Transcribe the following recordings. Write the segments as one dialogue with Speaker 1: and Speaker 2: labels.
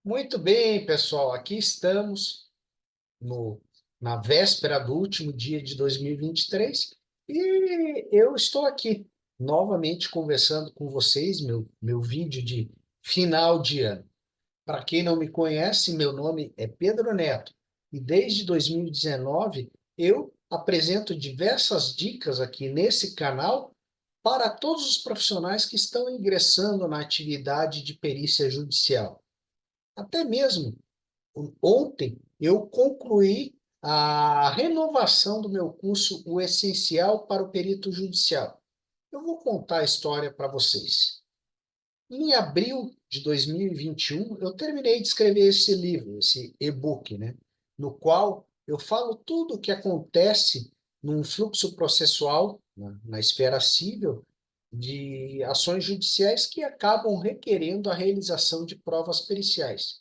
Speaker 1: Muito bem, pessoal. Aqui estamos no, na véspera do último dia de 2023 e eu estou aqui novamente conversando com vocês, meu vídeo de final de ano. Para quem não me conhece, meu nome é Pedro Neto e desde 2019 eu apresento diversas dicas aqui nesse canal para todos os profissionais que estão ingressando na atividade de perícia judicial. Até mesmo ontem eu concluí a renovação do meu curso, o Essencial para o Perito Judicial. Eu vou contar a história para vocês. Em abril de 2021, eu terminei de escrever esse livro, esse e-book, né? No qual eu falo tudo o que acontece num fluxo processual, na esfera civil, de ações judiciais que acabam requerendo a realização de provas periciais.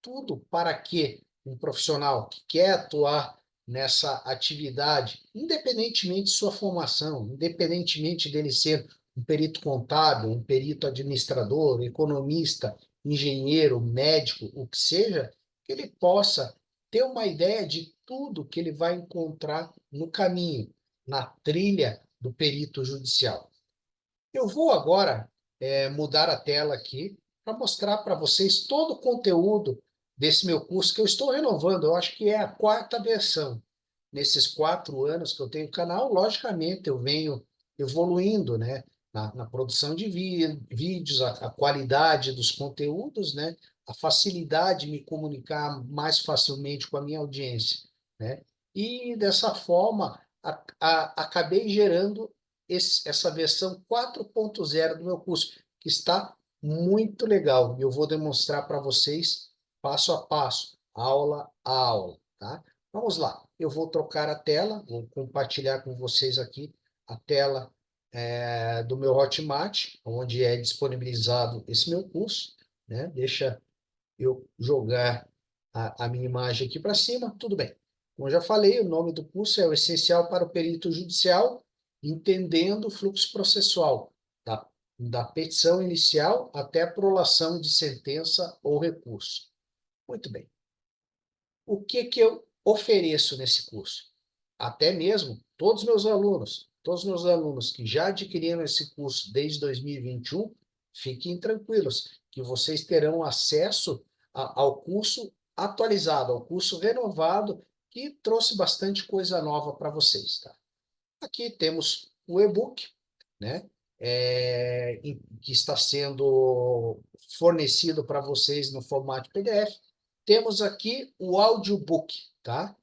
Speaker 1: Tudo para que um profissional que quer atuar nessa atividade, independentemente de sua formação, independentemente dele ser um perito contábil, um perito administrador, economista, engenheiro, médico, o que seja, que ele possa ter uma ideia de tudo que ele vai encontrar no caminho, na trilha do perito judicial. Eu vou agora mudar a tela aqui para mostrar para vocês todo o conteúdo desse meu curso que eu estou renovando. Eu acho que é a quarta versão. Nesses 4 anos que eu tenho o canal, logicamente eu venho evoluindo, né? Na produção de vídeos, a qualidade dos conteúdos, né? A facilidade de me comunicar mais facilmente com a minha audiência, né? E dessa forma acabei gerando essa versão 4.0 do meu curso, que está muito legal. E eu vou demonstrar para vocês passo a passo, aula a aula, tá? Vamos lá. Eu vou trocar a tela, vou compartilhar com vocês aqui a tela do meu Hotmart, onde é disponibilizado esse meu curso, né? Deixa eu jogar a minha imagem aqui para cima, tudo bem. Como eu já falei, o nome do curso é o Essencial para o Perito Judicial, entendendo o fluxo processual, da petição inicial até a prolação de sentença ou recurso. Muito bem. O que eu ofereço nesse curso? Até mesmo todos os meus alunos que já adquiriram esse curso desde 2021, fiquem tranquilos, que vocês terão acesso ao curso atualizado, ao curso renovado, que trouxe bastante coisa nova para vocês, tá? Aqui temos o e-book, né? Que está sendo fornecido para vocês no formato PDF. Temos aqui o audiobook, tá?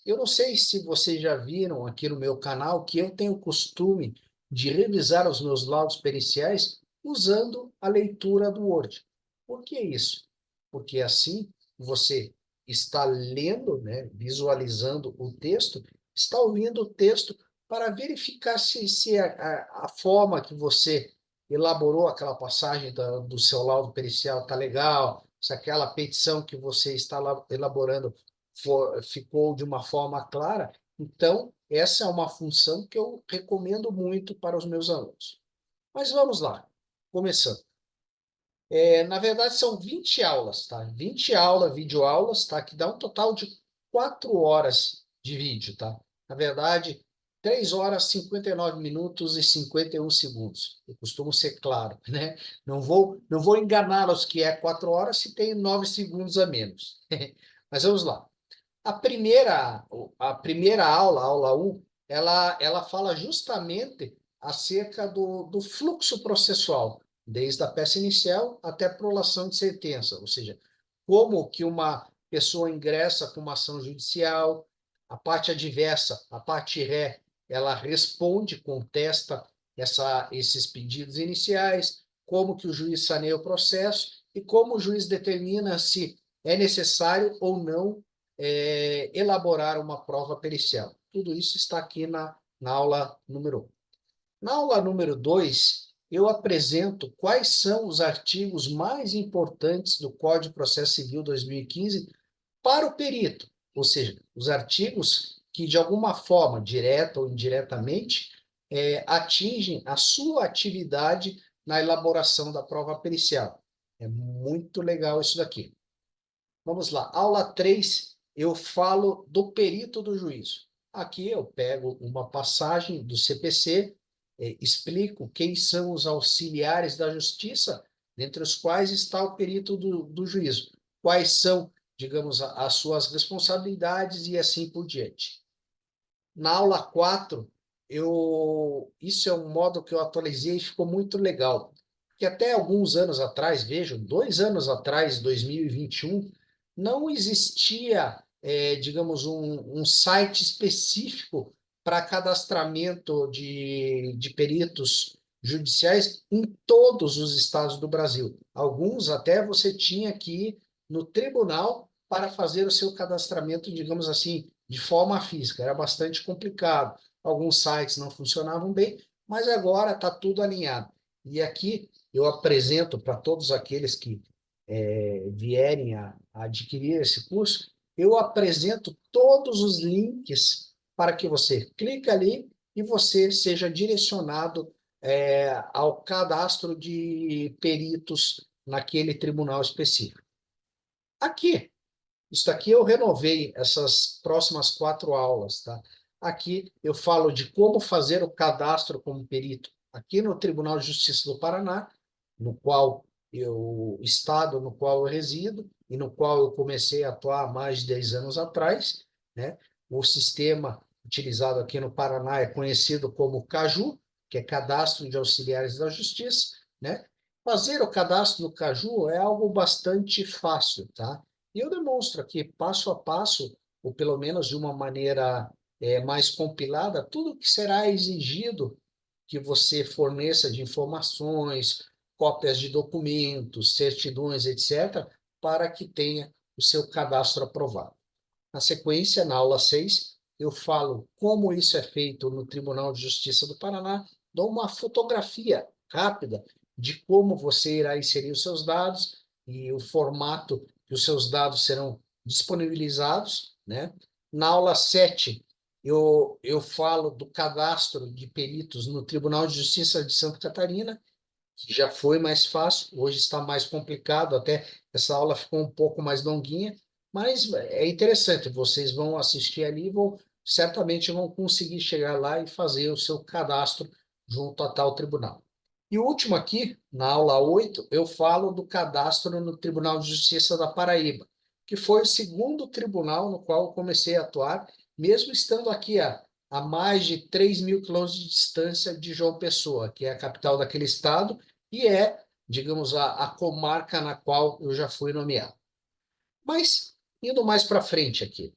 Speaker 1: Eu não sei se vocês já viram aqui no meu canal que eu tenho o costume de revisar os meus laudos periciais usando a leitura do Word. Por que isso? Porque assim você está lendo, né, visualizando o texto, está ouvindo o texto para verificar se a forma que você elaborou aquela passagem do seu laudo pericial está legal, se aquela petição que você está elaborando ficou de uma forma clara. Então, essa é uma função que eu recomendo muito para os meus alunos. Mas vamos lá, começando. Na verdade, são 20 aulas, tá? 20 aulas, videoaulas, tá? Que dá um total de 4 horas de vídeo, tá? Na verdade, 3 horas, 59 minutos e 51 segundos. Eu costumo ser claro, né? Não vou enganá-los que é 4 horas se tem 9 segundos a menos. Mas vamos lá. A primeira aula, a aula 1, ela fala justamente acerca do fluxo processual, desde a peça inicial até a prolação de sentença, ou seja, como que uma pessoa ingressa com uma ação judicial, a parte adversa, a parte ré, ela responde, contesta esses pedidos iniciais, como que o juiz saneia o processo e como o juiz determina se é necessário ou não elaborar uma prova pericial. Tudo isso está aqui na aula número 1. Na aula número 2, eu apresento quais são os artigos mais importantes do Código de Processo Civil 2015 para o perito, ou seja, os artigos que, de alguma forma, direta ou indiretamente, atingem a sua atividade na elaboração da prova pericial. É muito legal isso daqui. Vamos lá, aula 3, eu falo do perito do juízo. Aqui eu pego uma passagem do CPC, explico quem são os auxiliares da justiça, dentre os quais está o perito do juízo, quais são, digamos, as suas responsabilidades e assim por diante. Na aula 4, isso é um modo que eu atualizei e ficou muito legal. Porque até alguns anos atrás, vejo, 2 anos atrás, 2021, não existia, digamos, um site específico para cadastramento de peritos judiciais em todos os estados do Brasil. Alguns até você tinha que ir no tribunal para fazer o seu cadastramento, digamos assim, de forma física. Era bastante complicado. Alguns sites não funcionavam bem, mas agora está tudo alinhado. E aqui eu apresento para todos aqueles que vierem a adquirir esse curso, eu apresento todos os links para que você clique ali e você seja direcionado ao cadastro de peritos naquele tribunal específico. Aqui, isso aqui eu renovei essas próximas 4 aulas, tá? Aqui eu falo de como fazer o cadastro como perito aqui no Tribunal de Justiça do Paraná, estado no qual eu resido e no qual eu comecei a atuar há mais de 10 anos atrás, né? O sistema utilizado aqui no Paraná é conhecido como CAJU, que é Cadastro de Auxiliares da Justiça, né? Fazer o cadastro no CAJU é algo bastante fácil, tá? E eu demonstro aqui, passo a passo, ou pelo menos de uma maneira mais compilada, tudo o que será exigido que você forneça de informações, cópias de documentos, certidões, etc., para que tenha o seu cadastro aprovado. Na sequência, na aula 6, eu falo como isso é feito no Tribunal de Justiça do Paraná, dou uma fotografia rápida de como você irá inserir os seus dados e o formato que os seus dados serão disponibilizados, né? Na aula 7, eu falo do cadastro de peritos no Tribunal de Justiça de Santa Catarina, que já foi mais fácil, hoje está mais complicado, até essa aula ficou um pouco mais longuinha, mas é interessante, vocês vão assistir ali e certamente vão conseguir chegar lá e fazer o seu cadastro junto a tal tribunal. E o último aqui, na aula 8, eu falo do cadastro no Tribunal de Justiça da Paraíba, que foi o segundo tribunal no qual eu comecei a atuar, mesmo estando aqui a mais de 3.000 quilômetros de distância de João Pessoa, que é a capital daquele estado, e digamos, a comarca na qual eu já fui nomeado. Mas, indo mais para frente aqui,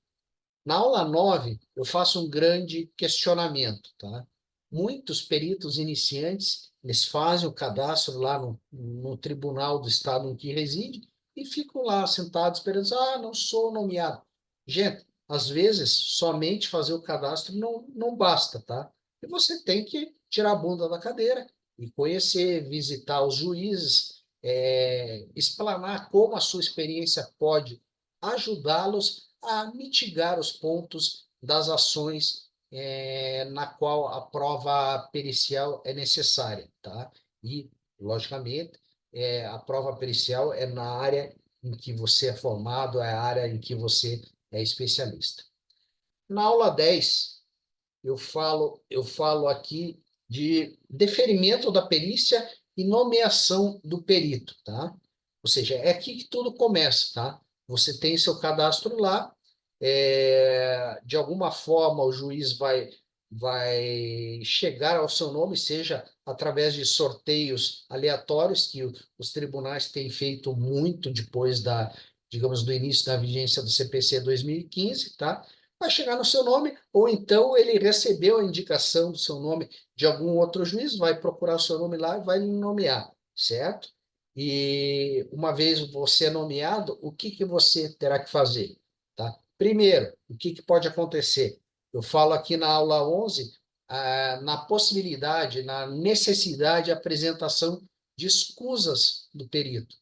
Speaker 1: na aula 9, eu faço um grande questionamento, tá? Muitos peritos iniciantes, eles fazem o cadastro lá no tribunal do estado em que reside e ficam lá sentados esperando, não sou nomeado. Gente, às vezes, somente fazer o cadastro não basta, tá? E você tem que tirar a bunda da cadeira e conhecer, visitar os juízes, explanar como a sua experiência pode ajudá-los a mitigar os pontos das ações na qual a prova pericial é necessária, tá? E, logicamente, a prova pericial é na área em que você é formado, é a área em que você é especialista. Na aula 10, eu falo aqui de deferimento da perícia e nomeação do perito, tá? Ou seja, é aqui que tudo começa, tá? Você tem seu cadastro lá, de alguma forma o juiz vai chegar ao seu nome, seja através de sorteios aleatórios, que os tribunais têm feito muito depois digamos, do início da vigência do CPC 2015, tá? Vai chegar no seu nome, ou então ele recebeu a indicação do seu nome de algum outro juiz, vai procurar o seu nome lá e vai lhe nomear, certo? E uma vez você é nomeado, o que você terá que fazer? Tá? Primeiro, o que pode acontecer? Eu falo aqui na aula 11, na possibilidade, na necessidade de apresentação de escusas do perito.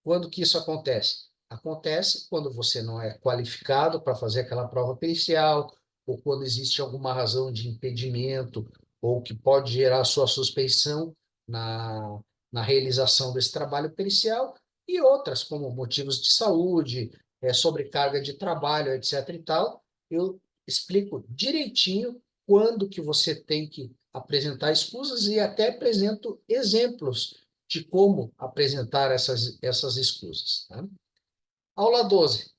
Speaker 1: Quando que isso acontece? Acontece quando você não é qualificado para fazer aquela prova pericial, ou quando existe alguma razão de impedimento, ou que pode gerar sua suspeição na realização desse trabalho pericial, e outras, como motivos de saúde, sobrecarga de trabalho, etc. e tal, eu explico direitinho quando que você tem que apresentar escusas e até apresento exemplos de como apresentar essas escusas. Tá? Aula 12.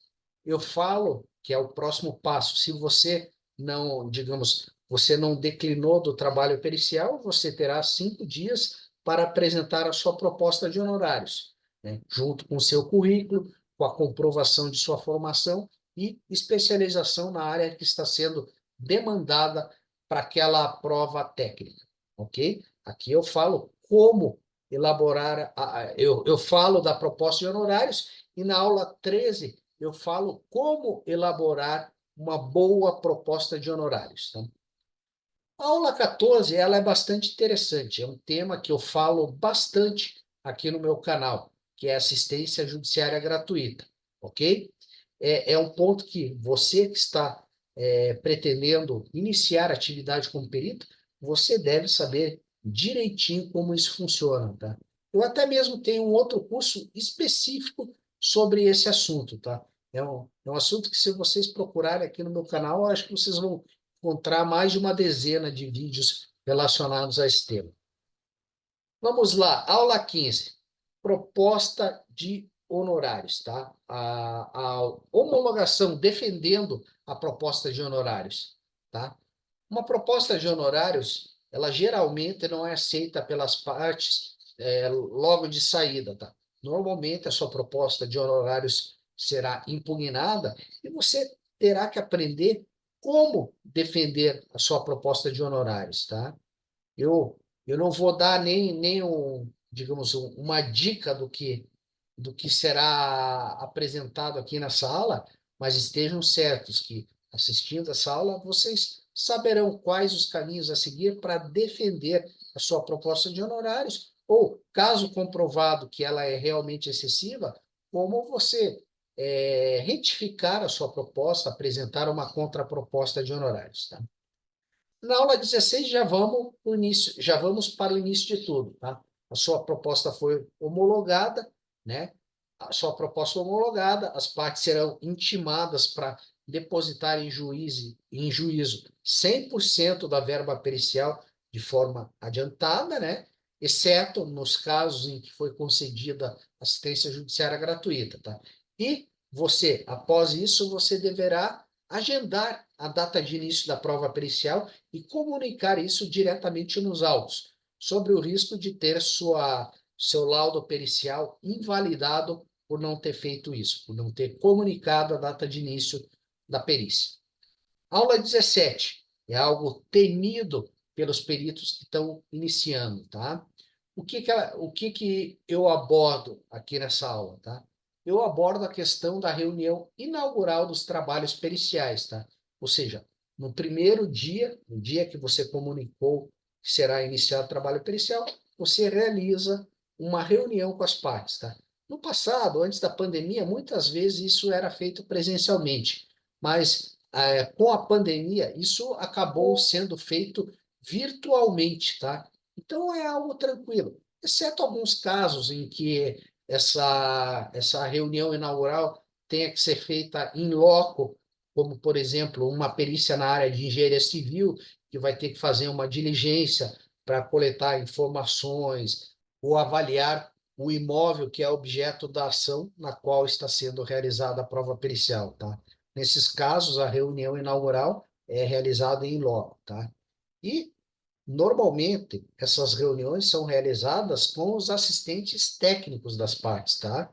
Speaker 1: Eu falo que é o próximo passo. Se você não, digamos, você não declinou do trabalho pericial, você terá 5 dias para apresentar a sua proposta de honorários, né? Junto com o seu currículo, com a comprovação de sua formação e especialização na área que está sendo demandada para aquela prova técnica, ok? Aqui eu falo como elaborar, eu falo da proposta de honorários e na aula 13 eu falo como elaborar uma boa proposta de honorários. Tá? A aula 14 ela é bastante interessante, é um tema que eu falo bastante aqui no meu canal, que é assistência judiciária gratuita, ok? É um ponto que você que está pretendendo iniciar atividade como perito, você deve saber direitinho como isso funciona, tá? Eu até mesmo tenho um outro curso específico sobre esse assunto, tá? É um assunto que, se vocês procurarem aqui no meu canal, eu acho que vocês vão encontrar mais de uma dezena de vídeos relacionados a esse tema. Vamos lá, aula 15. Proposta de honorários, tá? A homologação defendendo a proposta de honorários, tá? Uma proposta de honorários, ela geralmente não é aceita pelas partes logo de saída, tá? Normalmente a sua proposta de honorários será impugnada e você terá que aprender como defender a sua proposta de honorários, tá? Eu não vou dar nem digamos, uma dica do que será apresentado aqui nessa aula, mas estejam certos que, assistindo essa aula, vocês saberão quais os caminhos a seguir para defender a sua proposta de honorários, ou, caso comprovado que ela é realmente excessiva, como você retificar a sua proposta, apresentar uma contraproposta de honorários, tá? Na aula 16 já vamos para o início de tudo, tá? A sua proposta foi homologada, né? A sua proposta homologada, as partes serão intimadas para depositar em juízo 100% da verba pericial de forma adiantada, né? Exceto nos casos em que foi concedida assistência judiciária gratuita, tá? E você, após isso, você deverá agendar a data de início da prova pericial e comunicar isso diretamente nos autos, sobre o risco de ter seu laudo pericial invalidado por não ter feito isso, por não ter comunicado a data de início da perícia. Aula 17 é algo temido pelos peritos que estão iniciando, tá? O que que eu abordo aqui nessa aula, tá? Eu abordo a questão da reunião inaugural dos trabalhos periciais, tá? Ou seja, no primeiro dia, no dia que você comunicou que será iniciado o trabalho pericial, você realiza uma reunião com as partes, tá? No passado, antes da pandemia, muitas vezes isso era feito presencialmente, mas com a pandemia, isso acabou sendo feito virtualmente, tá? Então é algo tranquilo, exceto alguns casos em que essa reunião inaugural tenha que ser feita em loco, como, por exemplo, uma perícia na área de engenharia civil, que vai ter que fazer uma diligência para coletar informações ou avaliar o imóvel que é objeto da ação na qual está sendo realizada a prova pericial, tá? Nesses casos, a reunião inaugural é realizada em loco, tá? E, normalmente, essas reuniões são realizadas com os assistentes técnicos das partes, tá?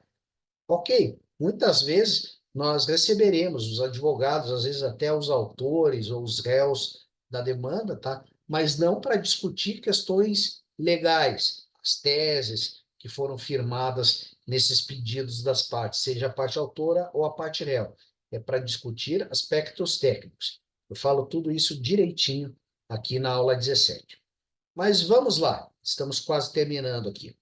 Speaker 1: Ok, muitas vezes nós receberemos os advogados, às vezes até os autores ou os réus da demanda, tá? Mas não para discutir questões legais, as teses que foram firmadas nesses pedidos das partes, seja a parte autora ou a parte réu. É para discutir aspectos técnicos. Eu falo tudo isso direitinho aqui na aula 17. Mas vamos lá, estamos quase terminando aqui.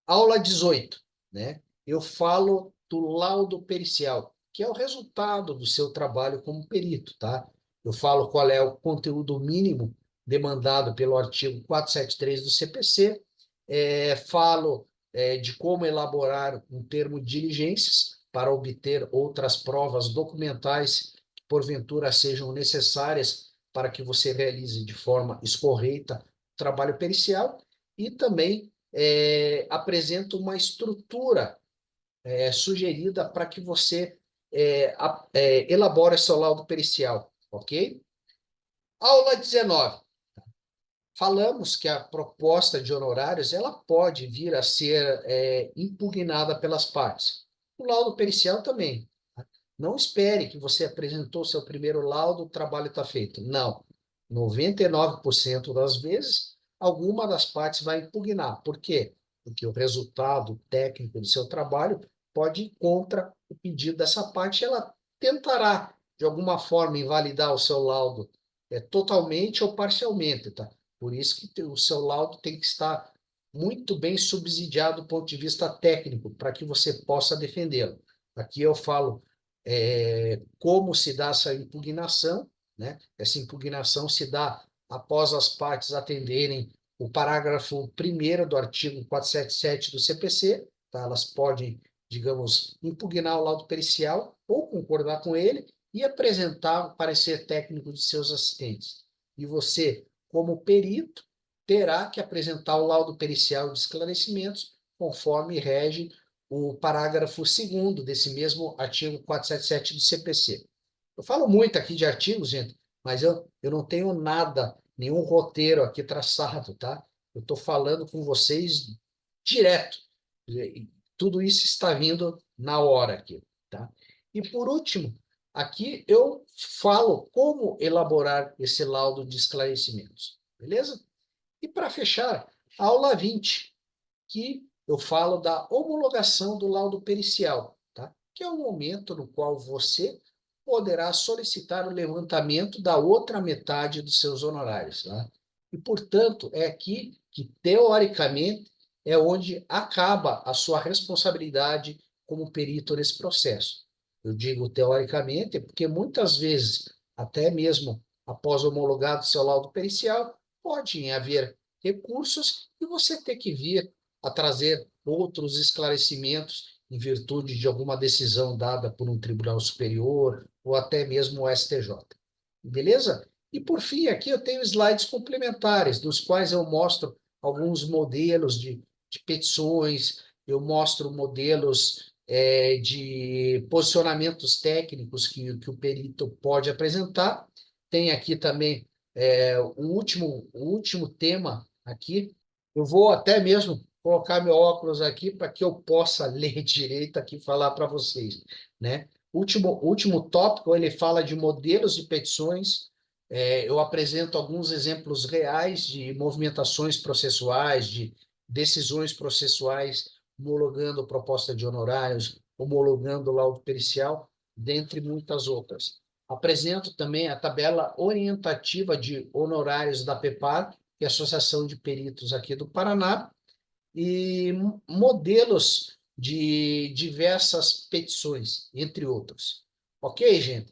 Speaker 1: Aula 18, né? Eu falo do laudo pericial, que é o resultado do seu trabalho como perito, tá? Eu falo qual é o conteúdo mínimo demandado pelo artigo 473 do CPC, falo de como elaborar um termo de diligências para obter outras provas documentais que porventura sejam necessárias para que você realize de forma escorreita o trabalho pericial, e também apresenta uma estrutura sugerida para que você elabore seu laudo pericial, ok? Aula 19. Falamos que a proposta de honorários ela pode vir a ser impugnada pelas partes. O laudo pericial também. Tá? Não espere que você apresentou seu primeiro laudo, o trabalho está feito. Não. 99% das vezes, alguma das partes vai impugnar. Por quê? Porque o resultado técnico do seu trabalho pode ir contra o pedido dessa parte. Ela tentará, de alguma forma, invalidar o seu laudo totalmente ou parcialmente, tá? Por isso que o seu laudo tem que estar muito bem subsidiado do ponto de vista técnico, para que você possa defendê-lo. Aqui eu falo como se dá essa impugnação, né? Essa impugnação se dá após as partes atenderem o parágrafo 1º do artigo 477 do CPC, tá? Elas podem, digamos, impugnar o laudo pericial ou concordar com ele e apresentar o parecer técnico de seus assistentes. E você, como perito, terá que apresentar o laudo pericial de esclarecimentos, conforme rege o parágrafo 2º desse mesmo artigo 477 do CPC. Eu falo muito aqui de artigos, gente, mas eu não tenho nada, nenhum roteiro aqui traçado, tá? Eu estou falando com vocês direto. Tudo isso está vindo na hora aqui, tá? E por último, aqui eu falo como elaborar esse laudo de esclarecimentos, beleza? E para fechar, a aula 20, que eu falo da homologação do laudo pericial, tá? Que é o momento no qual você poderá solicitar o levantamento da outra metade dos seus honorários, tá? E, portanto, é aqui que, teoricamente, é onde acaba a sua responsabilidade como perito nesse processo. Eu digo teoricamente porque muitas vezes, até mesmo após homologado seu laudo pericial, podem haver recursos e você ter que vir a trazer outros esclarecimentos em virtude de alguma decisão dada por um tribunal superior ou até mesmo o STJ. Beleza? E por fim, aqui eu tenho slides complementares, dos quais eu mostro alguns modelos de petições, eu mostro modelos de posicionamentos técnicos que o perito pode apresentar. Tem aqui também o último tema aqui. Eu vou até mesmo colocar meu óculos aqui para que eu possa ler direito aqui e falar para vocês, né? Último tópico, ele fala de modelos de petições. Eu apresento alguns exemplos reais de movimentações processuais, de decisões processuais, homologando proposta de honorários, homologando laudo pericial, dentre muitas outras. Apresento também a tabela orientativa de honorários da PEPAR, que é a Associação de Peritos aqui do Paraná, e modelos de diversas petições, entre outros. Ok, gente?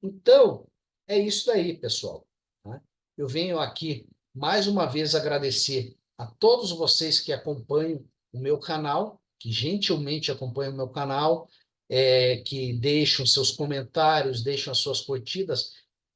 Speaker 1: Então, é isso daí, pessoal. Tá? Eu venho aqui, mais uma vez, agradecer a todos vocês que acompanham o meu canal, que gentilmente acompanham o meu canal, que deixam seus comentários, deixam as suas curtidas.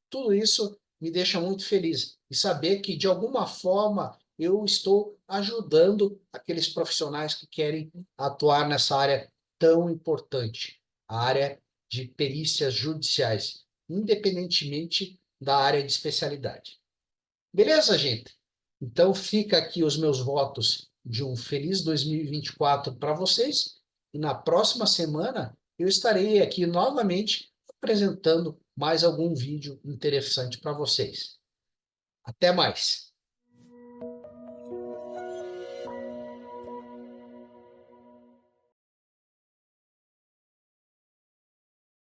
Speaker 1: Tudo isso me deixa muito feliz. E saber que, de alguma forma, eu estou ajudando aqueles profissionais que querem atuar nessa área tão importante, a área de perícias judiciais, independentemente da área de especialidade. Beleza, gente? Então, fica aqui os meus votos de um feliz 2024 para vocês, e na próxima semana eu estarei aqui novamente apresentando mais algum vídeo interessante para vocês. Até mais!